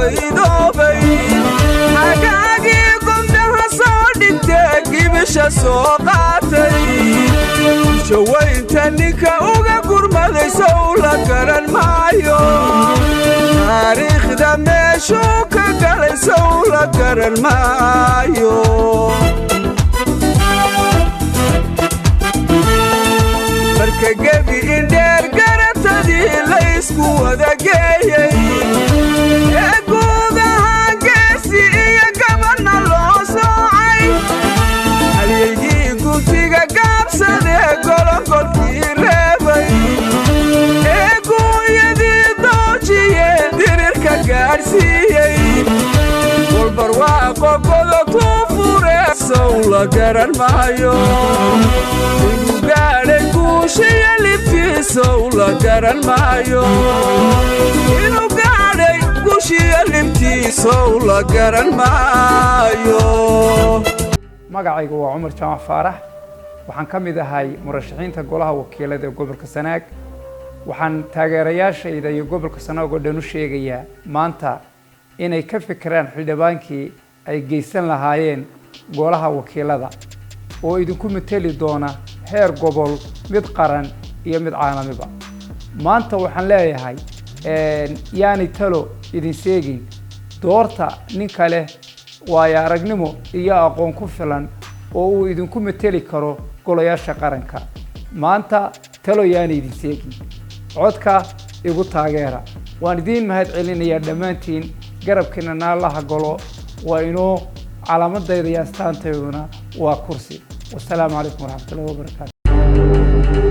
faydoobay xagaagii gobdaha soo dhigtee gibisha soo qaatay shawaynta ninka uga gurmaday sow la garan maayo taariikhda meeshuu ka galay sow la garan maayo marka gebi indheer garatadii laysku wada geeyey ee guud ahaan geesi iyo gabanna loo soocay halyaygii guntiga gaabsadee golongodkii reebay ee guunyadii doojiyee dirirka gaadhsiiyey walbarwaaqo godobtuu fure sow la garan maayo inuu gaadhay guushiya libtiisow la garan maayo inuu gaadhay guushiya libtiisow la garan maayo magacaygu waa Cumar Jaamac Faarax waxaan ka mid ahay murashaxiinta golaha wakiilada gobolka Sanaag waxaan taageerayaashayda iyo gobolka Sanaag oo dhan u sheegayaa maanta inay ka fikiraan xildhibaankii ay geysan lahaayeen golaha wakiilada oo idinku mateli doona heer gobol mid qaran iyo mid caalamiba maanta waxaan leeyahay yaani talo idin seegin doorta nin kale waayo aragnimo iyo aqoon ku filan oo uu idinku mateli karo golayaasha qaranka maanta talo yaani idin seegin codka igu taageera waan idin mahad celinayaa dhammaantiin garabkiina naalaha golo waa inoo calaamadayda iyo astaantayduna waa kursi والسلام عليكم ورحمة الله وبركاته